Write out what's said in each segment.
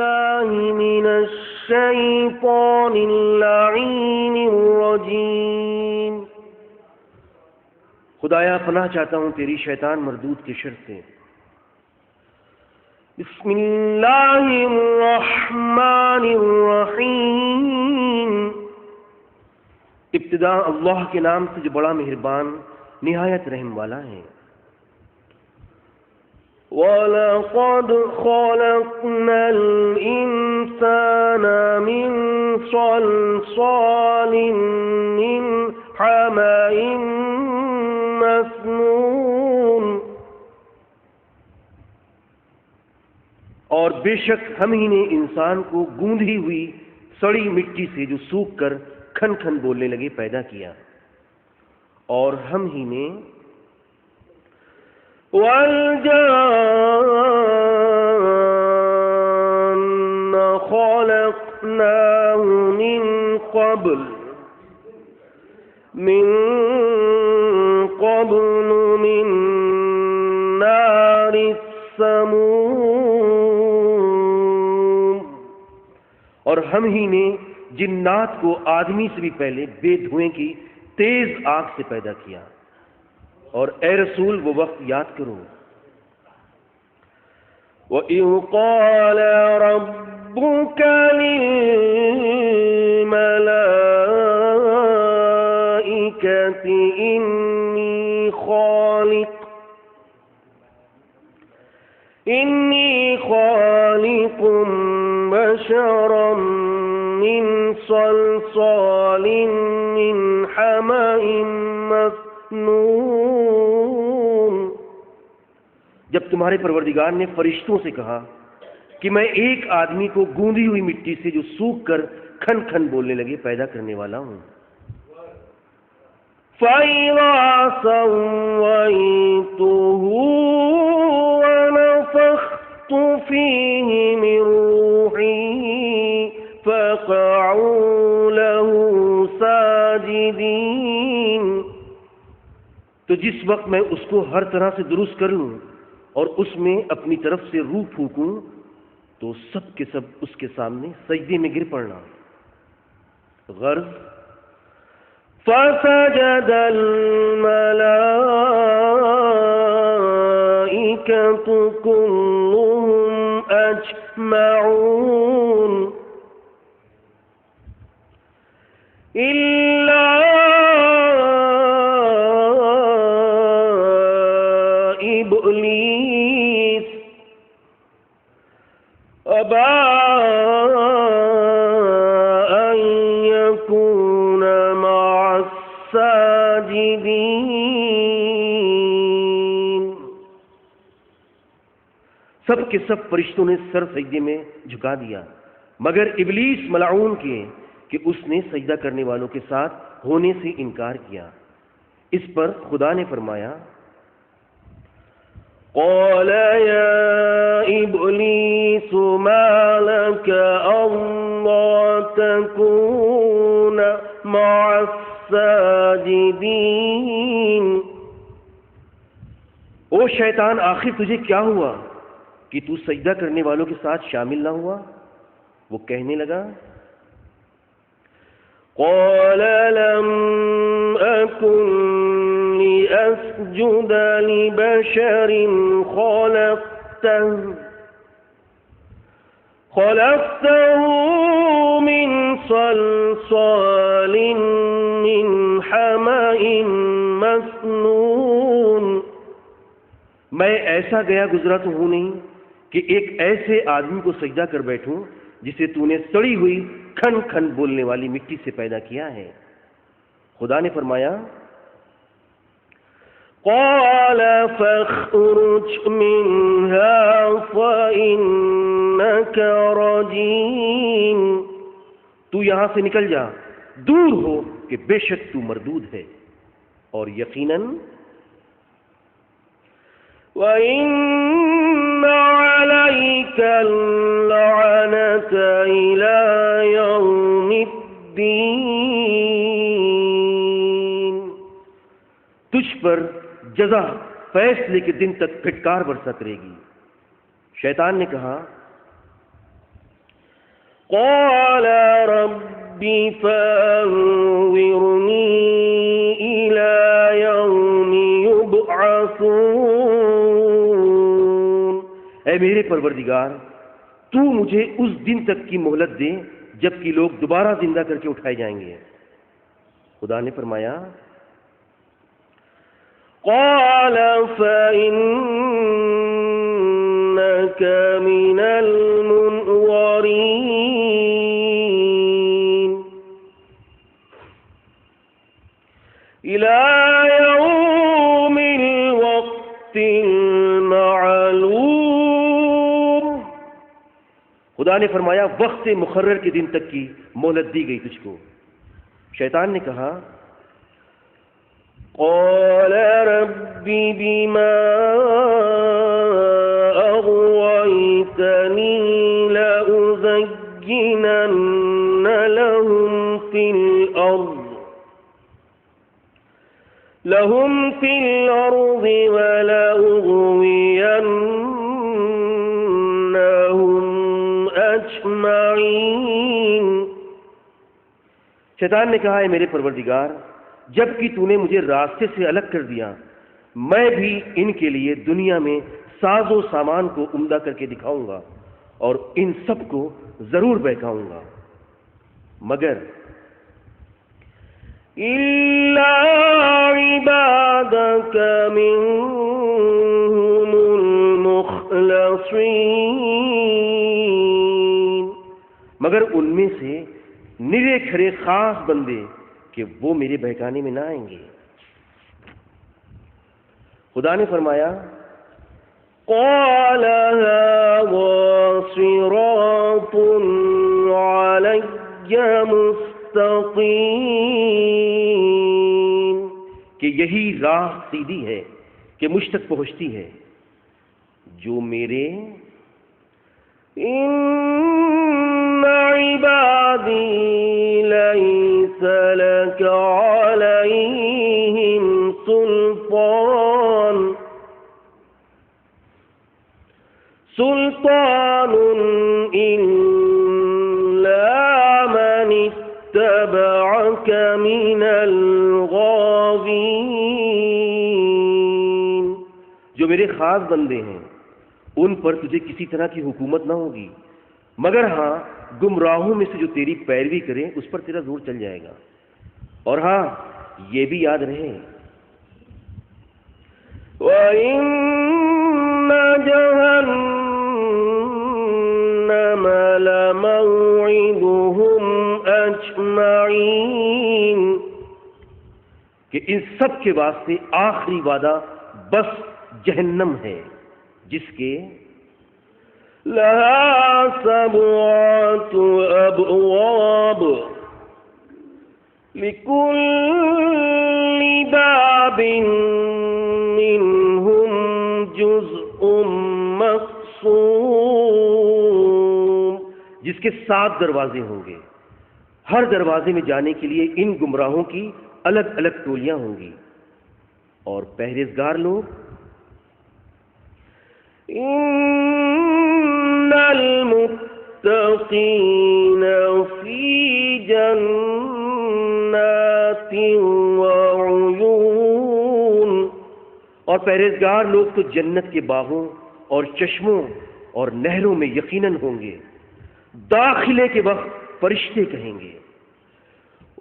بالله من الشيطان اللعين الرجيم. خدایا پناہ چاہتا ہوں تیری شیطان مردود کے شر سے. بسم اللہ الرحمن الرحیم. ابتدا اللہ کے نام سے جو بڑا مہربان نہایت رحم والا ہے. وَلَقَدْ خَلَقْنَا الْإِنسَانَ مِنْ صَلْصَالٍ مِنْ حَمَإٍ مسنون. اور بے شک ہم ہی نے انسان کو گوندھی ہوئی سڑی مٹی سے جو سوکھ کر کھن کھن بولنے لگے پیدا کیا. اور ہم ہی نے وَالْجَانَّ خَلَقْنَاهُ مِنْ قَبْلُ مِنْ نَارِ السَّمُومِ. اور ہم ہی نے جنات کو آدمی سے بھی پہلے بے دھوئیں کی تیز آگ سے پیدا کیا. اور اے رسول وہ وقت یاد کرو وَإِذْ قَالَ رَبُّكَ لِلْمَلَائِكَةِ إِنِّي خَالِقٌ بَشَرًا مِّن صَلْصَالٍ مِّنْ حَمَإٍ مسنون. جب تمہارے پروردگار نے فرشتوں سے کہا کہ میں ایک آدمی کو گوندھی ہوئی مٹی سے جو سوکھ کر کھن کھن بولنے لگے پیدا کرنے والا ہوں. فَإِذَا سَوَّيْتُهُ وَنَفَخْتُ فِيهِ مِنْ رُوحِي فَقَعُوا لَهُ سَاجِدِينَ. تو جس وقت میں اس کو ہر طرح سے درست کر لوں اور اس میں اپنی طرف سے روح پھونکوں تو سب کے سب اس کے سامنے سجدے میں گر پڑنا. غرض فَسَجَدَ الْمَلَائِكَةُ كُلُّهُمْ أَجْمَعُونَ إِلَّا إِبْلِيسَ أَبَى أَن يَكُونَ مَعَ السَّاجِدِينَ. سب کے سب فرشتوں نے سر سجدے میں جھکا دیا مگر ابلیس ملعون کے کہ اس نے سجدہ کرنے والوں کے ساتھ ہونے سے انکار کیا. اس پر خدا نے فرمایا قال يا إبليس ما لك ألا تكون مع الساجدين. او شیطان آخر تجھے کیا ہوا کہ تو سجدہ کرنے والوں کے ساتھ شامل نہ ہوا؟ وہ کہنے لگا قال لم أكن لأسجد لبشر خلقته من صلصال من حمأ مسنون. میں ایسا گیا گزرا تو ہوں نہیں کہ ایک ایسے آدمی کو سجدہ کر بیٹھوں جسے تو نے سڑی ہوئی کھن کھن بولنے والی مٹی سے پیدا کیا ہے. خدا نے فرمایا قال فاخرج منها فإنك رجيم. تو یہاں سے نکل جا، دور ہو کہ بے شک تو مردود ہے اور یقیناً وَإِنَّ عَلَيْكَ اللَّعْنَةَ إِلَى يَوْمِ الدِّينِ. تجھ پر جزا فیصلے کے دن تک پھٹکار برسا کرے گی. شیطان نے کہا قال رب فانظرني إلى يوم يبعثون، اے میرے پروردگار تو مجھے اس دن تک کی مہلت دے جبکہ لوگ دوبارہ زندہ کر کے اٹھائے جائیں گے۔ خدا نے فرمایا قال فإنك من المنظرين إلى يوم الوقت المعلوم۔ خدا نے فرمایا وقت مقرر کے دن تک کی مہلت دی گئی تجھ کو۔ شیطان نے کہا قال رب بما أغويتني لأزينن لهم في الأرض ولأغوينهم أجمعين۔ شیطان نے کہا ہے میرے پروردگار جب کہ تو نے مجھے راستے سے الگ کر دیا، میں بھی ان کے لیے دنیا میں ساز و سامان کو عمدہ کر کے دکھاؤں گا اور ان سب کو ضرور بہکاؤں گا، مگر إلا عبادك منهم المخلصين، مگر ان میں سے نرے کھرے خاص بندے کہ وہ میرے بہکانے میں نہ آئیں گے۔ خدا نے فرمایا قال هذا صراط علي مستقيم، کہ یہی راہ سیدھی ہے کہ مجھ تک پہنچتی ہے، جو میرے ان عبادی ليس لك عليهم سلطان إلا من اتبعك من الغاوين، جو میرے خاص بندے ہیں ان پر تجھے کسی طرح کی حکومت نہ ہوگی، مگر ہاں گمراہوں میں سے جو تیری پیروی کریں اس پر تیرا زور چل جائے گا۔ اور ہاں یہ بھی یاد رہے وَإِنَّ جَهَنَّمَ لَمَوْعِدُهُمْ أَجْمَعِينَ، کہ ان سب کے واسطے آخری وعدہ بس جہنم ہے، جس کے لَهَا سَبْعَةُ أَبْوَابٍ لِكُلِّ بَابٍ مِّنْهُمْ جُزْءٌ مَّقْسُومٌ، جس کے 7 دروازے ہوں گے، ہر دروازے میں جانے کے لیے ان گمراہوں کی الگ الگ ٹولیاں ہوں گی، اور پرہیزگار لوگ ان المتقین فی جنات وعیون، اور پرہیزگار لوگ تو جنت کے باغوں اور چشموں اور نہروں میں یقیناً ہوں گے، داخلے کے وقت فرشتے کہیں گے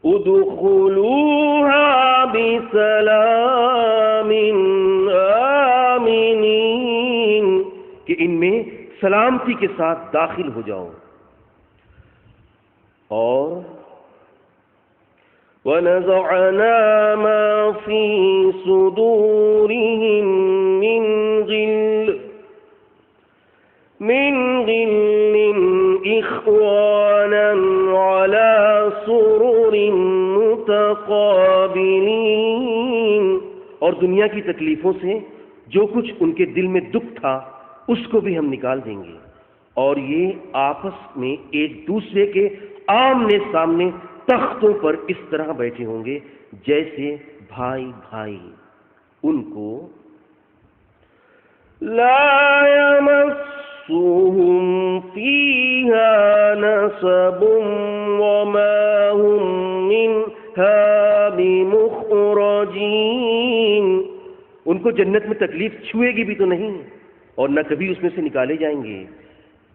ادخلوها بسلام آمنین، کہ ان میں سلامتی کے ساتھ داخل ہو جاؤ۔ اور وَنَزَعْنَا مَا فِي صُدُورِهِم مِّن غِلٍّ إِخْوَانًا عَلَى سُرُرٍ مُتَقَابِلِينَ، اور دنیا کی تکلیفوں سے جو کچھ ان کے دل میں دکھ تھا اس کو بھی ہم نکال دیں گے، اور یہ آپس میں ایک دوسرے کے آمنے سامنے تختوں پر اس طرح بیٹھے ہوں گے جیسے بھائی بھائی، ان کو لا يمسهم يمسهم فيها نصب وما هم منها بمخرجين. ان کو جنت میں تکلیف چھوئے گی بھی تو نہیں اور نہ کبھی اس میں سے نکالے جائیں گے.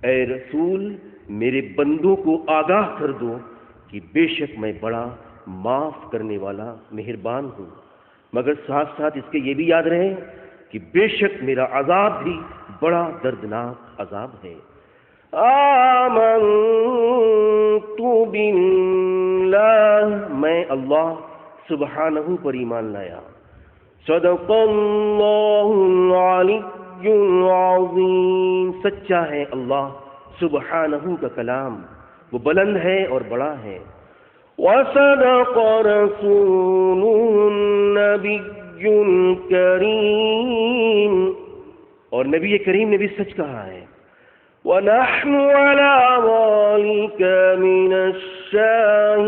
اے رسول میرے بندوں کو آگاہ کر دو کہ بے شک میں بڑا معاف کرنے والا مہربان ہوں، مگر ساتھ ساتھ اس کے یہ بھی یاد رہے کہ بے شک میرا عذاب بھی بڑا دردناک عذاب ہے. آمنت باللہ، میں اللہ سبحانہ پر ایمان لایا. صدق اللہ العلی العظیم، سچا ہے اللہ سبحانہ کا کلام، وہ بلند ہے اور بڑا ہے. وصدق رسولہ النبی الکریم، اور نبی کریم نے بھی سچ کہا ہے. وَنَحْنُ عَلَى ذَلِكَ مِنَ الشَّاهِدِينَ،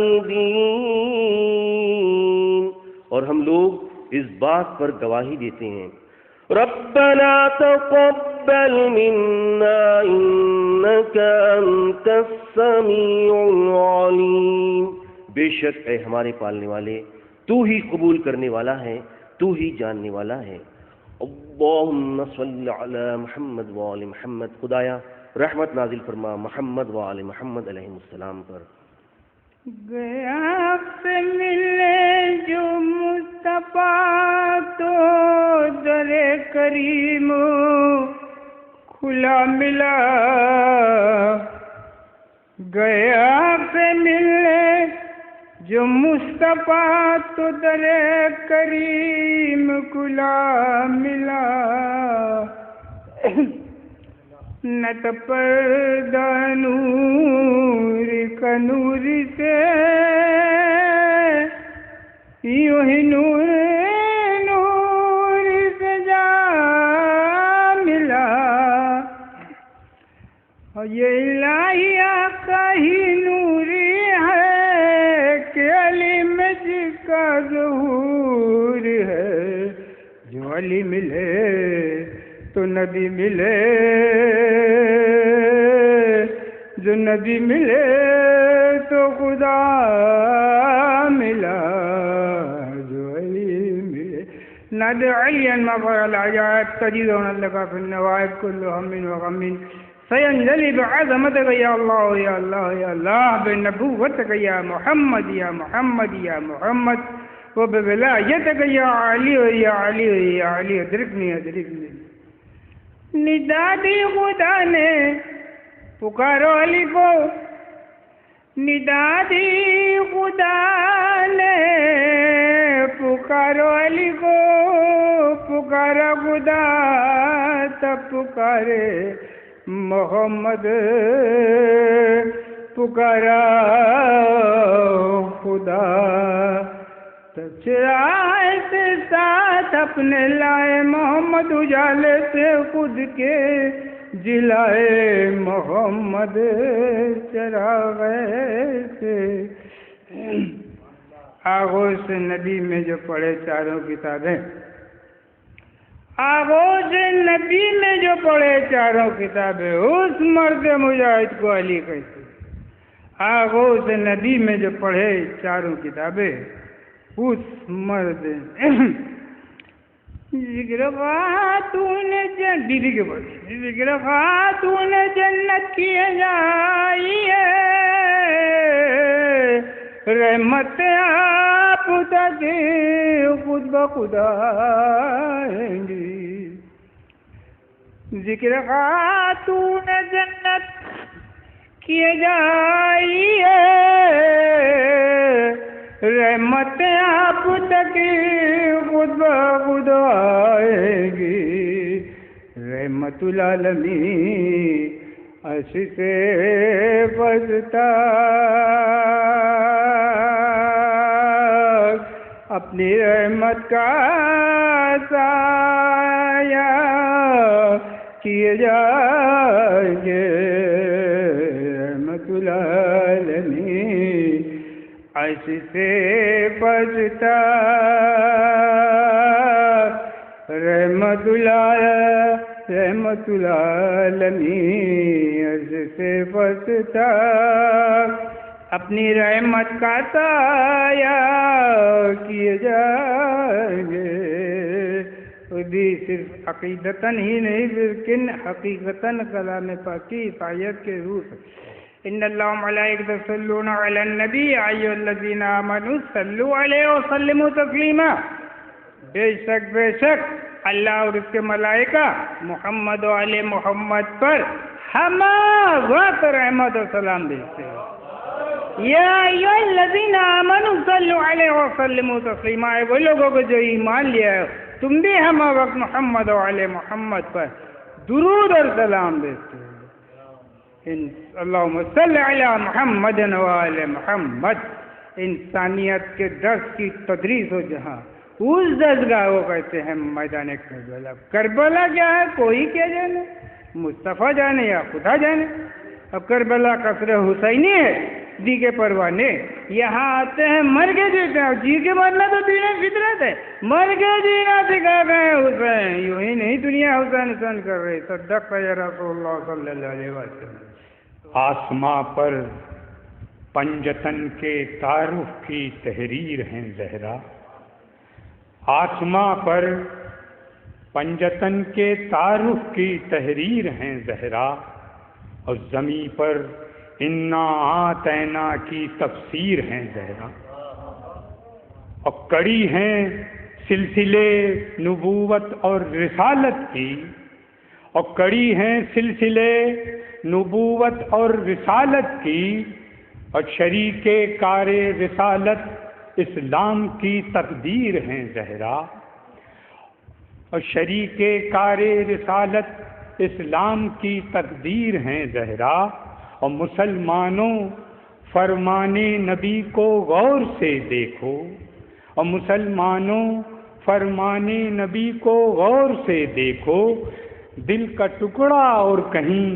اور ہم لوگ اس بات پر گواہی دیتے ہیں. رَبَّنَا تَقَبَّلْ مِنَّا إِنَّكَ أَنْتَ السَّمِيعُ الْعَلِيمُ، بے شک اے ہمارے پالنے والے تو ہی قبول کرنے والا ہے، تو ہی جاننے والا ہے. اللہم صلی علی محمد وآل محمد، خدایا رحمت نازل فرما محمد وآل محمد علیہ السلام پر. گیا سے ملے جو مصطفیٰ تو در کریم کھلا ملا، گیا سے ملے جو مصطفیٰ تو در کریم کھلا ملا. نت پردہ نور کا نور سے یوں ہی نور نور سے جا ملا، اور یہ الہی آقا ہی نوری ہے کہ علی میں جس کا ظہور ہے. جو علی ملے تو نبی ملے، جو نبی ملے تو خدا ملا، جو علی ملے. ناد علیا مغفر الحاجات تجدون لك في النوائب كل هم وغم سينجلي بعظمتك يا الله يا الله يا الله، بنبوتك يا محمد يا محمد يا محمد، وبولایتك يا علي يا علي يا علي. ادركني ادركني. ندا دی خدا نے پکارو علی کو، ندا دی خدا نے پکارو علی کو، پکارا خدا تب پکارے محمد، پکارا خدا تب چرائے سے ساتھ اپنے لائے محمد، اجالے سے خود کے جلائے محمد، چراغے سے. آغوش نبی میں جو پڑھے چاروں کتابیں، آغوش نبی میں جو پڑھے چاروں کتابیں، اس مرد مجاہد کو علی کہتے. آغوش نبی میں جو پڑھے چاروں کتابیں، اس مرد ذکر خاتون جنت، بیوی کے پڑھے ذکر خاتون جنت کیے جائی ہے، رحمت آپ تک خود بخود آئیں گی. ذکر خاتون جنت کیے جائی ہے، رحمت آپ تک خود بخود آئے گی. رحمت العالمین عرش سے بستا اپنی رحمت کا سایہ کیے جائیں گے. رحمت العالمین عرش سے بستا رحمت العالمین رحمت العالمین عرض سے فس تک اپنی رحمت کا سایہ کیے جائیں گے. بھی صرف عقیدتاً ہی نہیں لیکن حقیقتاً کلام پاک کی عطایت کے روح سے. ان اللہ ملائکۃ یصلون علی النبی یا ایھا الذین آمنوا صلوا علیہ وسلموا تسلیما. بے شک اللہ اور اس کے ملائکہ محمد و آل محمد پر ہمہ وقت رحمت و سلام بھیجتے ہیں. یا ایھا الذین آمنوا صلوا علیہ وسلموا تسلیما. وہ لوگوں کو جو ایمان لیا ہے تم بھی ہمہ وقت محمد و آل محمد پر درود اور سلام بھیجتے ہیں. اللہم صلی علی محمد و آل محمد. انسانیت کے درس کی تدریس ہو جہاں اس درسگاہ کو کہتے ہیں میدان کربلا. کربلا کیا ہے کوئی کیا جانے, مصطفیٰ جانے یا خدا جانے. اب کربلا قصر حسینی ہے جی کے پروانے. یہاں آتے ہیں مر کے جیتے ہیں. جی کے مرنا تو دین فطرت ہے, مر کے جینا سکھا گئے حسین. یوں ہی نہیں دنیا حسین حسین کر رہی. صدق یا رسول اللہ صلی اللہ علیہ وسلم. آسماں پر پنجتن کے تعارف کی تحریر ہیں زہرا. آسماں پر پنجتن کے تعارف کی تحریر ہیں زہرا. اور زمین پر انا آتینا کی تفسیر ہیں زہرا. اور کڑی ہیں سلسلے نبوت اور رسالت کی. اور کڑی ہیں سلسلے نبوت اور رسالت کی. اور شریک کار رسالت اسلام کی تقدیر ہیں زہرا. اور شریک کار رسالت اسلام کی تقدیر ہیں زہرا. اور مسلمانوں فرمان نبی کو غور سے دیکھو. اور مسلمانوں فرمان نبی کو غور سے دیکھو. دل کا ٹکڑا اور کہیں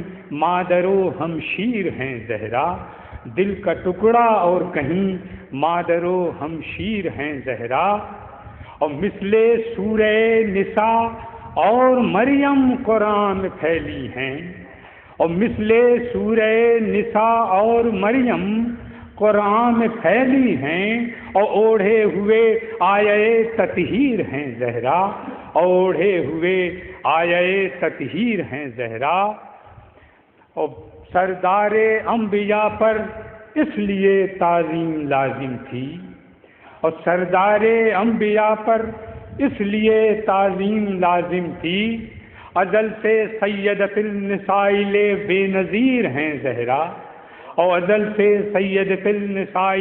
مادر و ہمشیر ہیں زہرا. دل کا ٹکڑا اور کہیں مادر و ہمشیر ہیں زہرا. اور مثل سورہ نساء اور مریم قرآن پھیلی ہیں. اور مثل سورہ نساء اور مریم قرآن میں پھیلی ہیں. اور اوڑھے ہوئے آیے تطہیر ہیں زہرا. اوڑھے ہوئے آیے تطہیر ہیں زہرا. اور سردار انبیاء پر اس لیے تعظیم لازم تھی. اور سردار انبیاء پر اس لیے تعظیم لازم تھی. ازل سے سیدۃ النساء بے نظیر ہیں زہرا. اور ازل سے سیدۃ النساء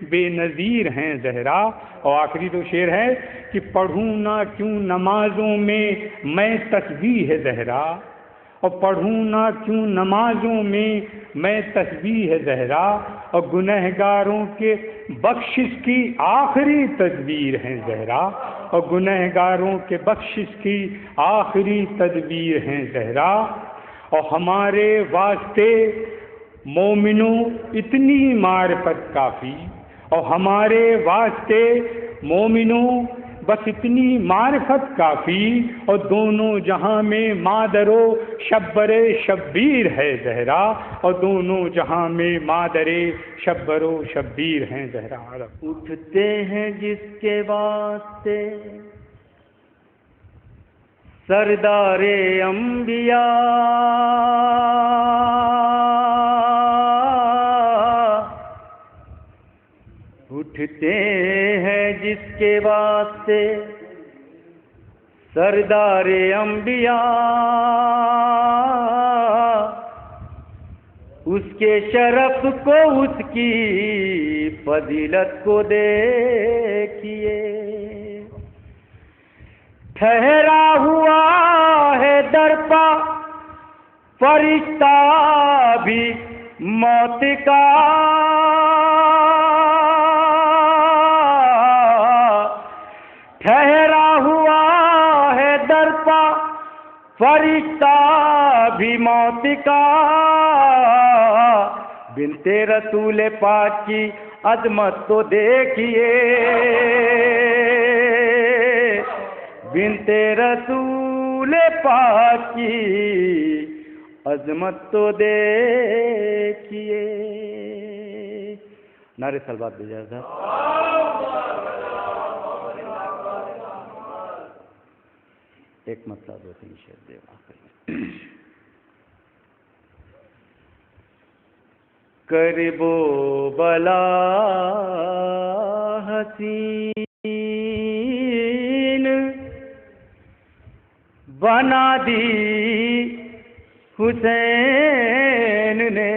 بے نظیر ہیں زہرا. اور آخری تو شعر ہے کہ پڑھوں نہ کیوں نمازوں میں میں تسبیح زہرا. اور پڑھوں نہ کیوں نمازوں میں میں تسبیح زہرا. اور گنہگاروں کے بخشش کی آخری تدبیر ہیں زہرا. اور گنہگاروں کے بخشش کی آخری تدبیر ہیں زہرا. اور ہمارے واسطے مومنوں اتنی معرفت کافی. اور ہمارے واسطے مومنوں بس اتنی معرفت کافی. اور دونوں جہاں میں مادر و شبر شبیر ہے زہرا. اور دونوں جہاں میں مادر شبر و شبیر ہیں زہرا. اٹھتے ہیں جس کے واسطے سردار انبیاء. اٹھتے ہیں جس کے واسطے سردار انبیاء. اس کے شرف کو اس کی فضیلت کو دیکھیے. ٹھہرا ہوا ہے در پا فرشتہ بھی موت کا. ٹھہرا ہوا ہے در پا فرشتہ بھی موت کا. بنت رسول پاک کی عظمت تو دیکھیے. بنت رسول رسول پاک کی عظمت تو دیکھیے. نعرے صلوات دیجیے صاحب. ایک مطلب دو تین شعر دے آخر میں. کرب و بلا حسین بنا دی حسین نے.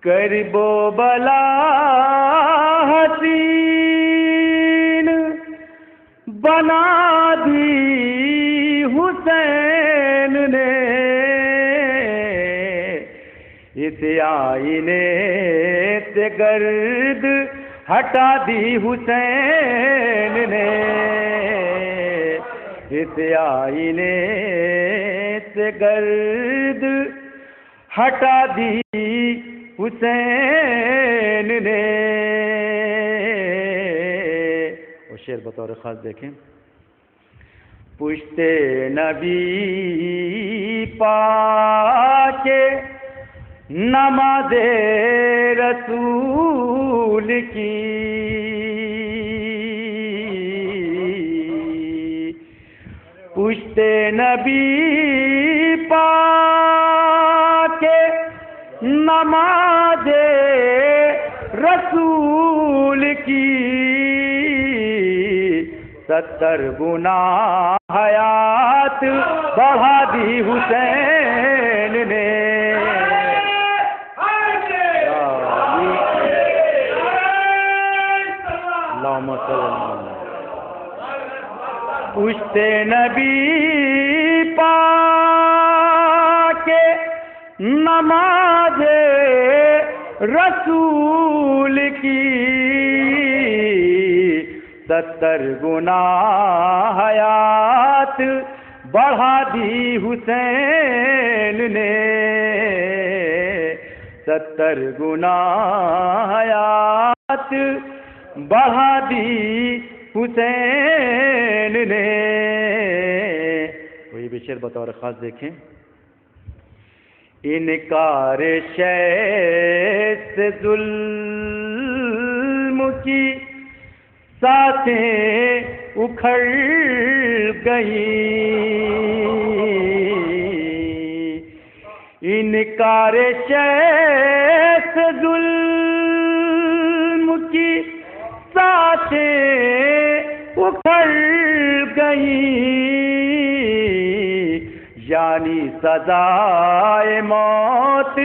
کرب و بلا حسین بنا دی حسین نے. اس آئینے سے گرد ہٹا دی حسین نے. اس آئینے سے گرد ہٹا دی حسین نے. وہ شعر بطور خاص دیکھیں. پشت نبی پاک نماز رسول کی پشت نبی پاک نماز رسول کی 70 گنا حیات بڑھا دی حسین نے. اللہم صلی اللہ علیہ. پشت نبی پاک نماز رسول کی 70 گنا حیات بڑھا دی حسین نے. 70 گنا حیات بڑھا دی حسین نے. وہی بھی شعر بطور خاص دیکھیں. انکار شیء سے ظلم کی ساتیں اکھڑ گئیں. انکار شیء سے ظلم کی ساتیں اکھڑ گئیں. یعنی سزائے موت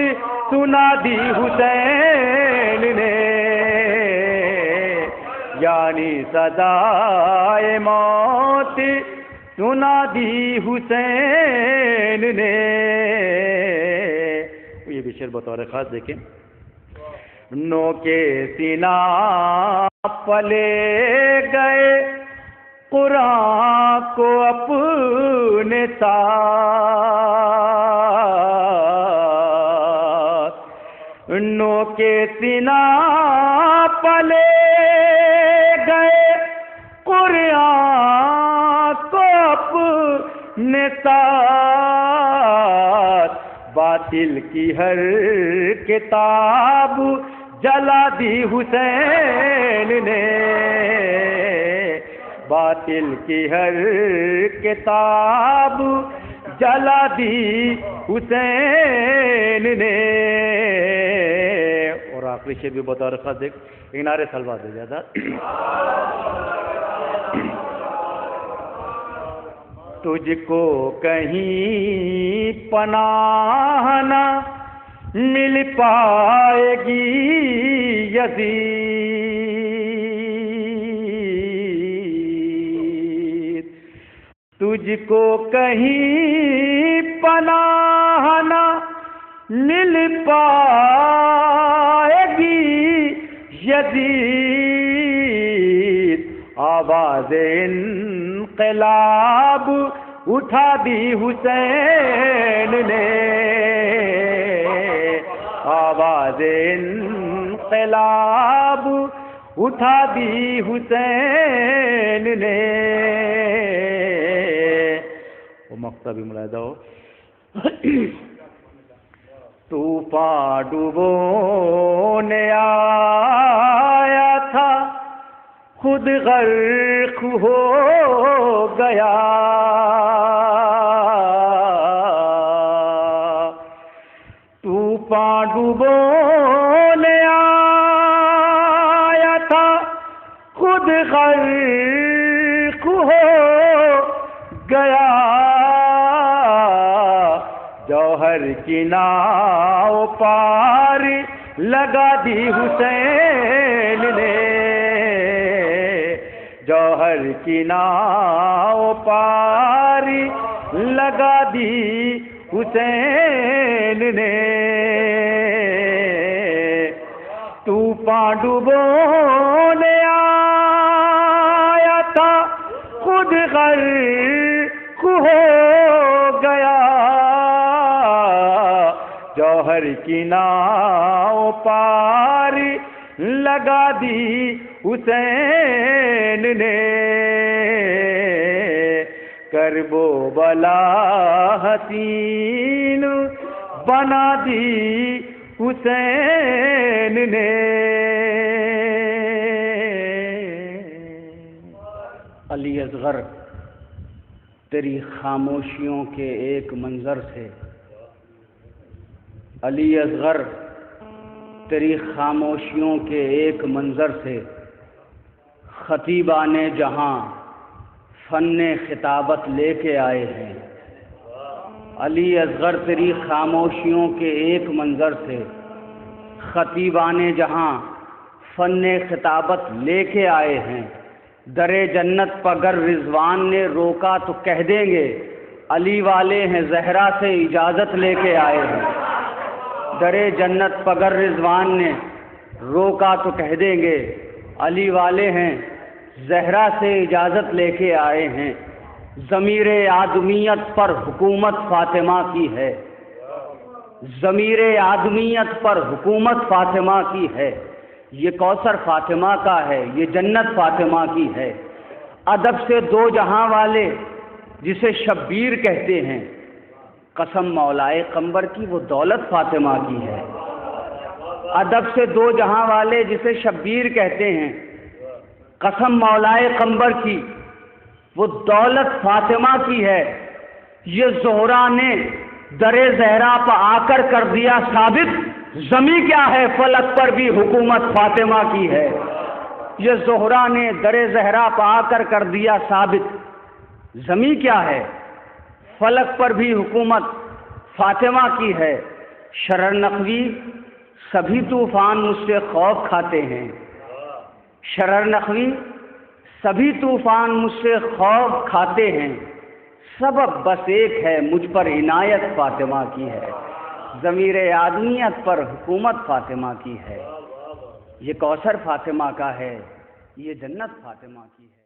سنا دی حسین نے. یعنی سزائے موت سنا دی حسین نے. یہ بھی شعر بطور خاص دیکھیں. نو کے سینہ پلے گئے قرآن کو اپنے ساتھ. نو کے سینہ پلے گئے قرآن کو اپنے ساتھ. باطل کی ہر کتاب جلا دی حسین نے. باطل کی ہر کتاب جلا دی حسین نے. اور آخری شعر بھی بطور خاص دیکھ. ایک نعرے صلوات دے جاتا. تجھ کو کہیں پناہ نہ مل پائے گی یزید. تجھ کو کہیں پناہ نہ مل پائے گی یزید. آواز انقلاب اٹھا دی حسین نے. آواز انقلاب اٹھا دی حسین نے. وہ مقطع بھی ملاحظہ ہو. طوفان ڈبونے آیا تھا خود غرق ہو گیا. طوفان ڈبونے آیا تھا خود غرق ہو گیا. جوہر کی ناؤ پار لگا دی حسین نے. جوہر کی ناؤ پار لگا دی حسین نے. طوفان ڈبونے آیا تھا خود غرق ہو گیا. جوہر کی ناؤ پار لگا دی حسین نے. کرب و بلا حسین بنا دی حسین نے. علی اصغر تیری خاموشیوں کے ایک منظر سے. علی اصغر تیری خاموشیوں کے ایک منظر سے خطیبان جہاں فن خطابت لے کے آئے ہیں. علی اصغر تیری خاموشیوں کے ایک منظر سے خطیبان جہاں فن خطابت لے کے آئے ہیں. در جنت پگر رضوان نے روکا تو کہہ دیں گے علی والے ہیں زہرا سے اجازت لے کے آئے ہیں. در جنت پگر رضوان نے روکا تو کہہ دیں گے علی والے ہیں زہرا سے اجازت لے کے آئے ہیں. ضمیر آدمیت پر حکومت فاطمہ کی ہے. ضمیر آدمیت پر حکومت فاطمہ کی ہے. یہ کوثر فاطمہ کا ہے, یہ جنت فاطمہ کی ہے. ادب سے دو جہاں والے جسے شبیر کہتے ہیں, قسم مولائے قمبر کی وہ دولت فاطمہ کی ہے. ادب سے دو جہاں والے جسے شبیر کہتے ہیں, قسم مولائے قمبر کی وہ دولت فاطمہ کی ہے. یہ زہرا نے در زہرا پہ آ کر دیا ثابت زمیں کیا ہے فلک پر بھی حکومت فاطمہ کی ہے. یہ زہرا نے در زہرا پہ آ کر دیا ثابت زمیں کیا ہے فلک پر بھی حکومت فاطمہ کی ہے. شرر نقوی سبھی طوفان مجھ سے خوف کھاتے ہیں. شرر نقوی سبھی طوفان مجھ سے خوف کھاتے ہیں. سبب بس ایک ہے مجھ پر عنایت فاطمہ کی ہے. ضمیر آدمیت پر حکومت فاطمہ کی ہے. یہ کوثر فاطمہ کا ہے, یہ جنت فاطمہ کی ہے.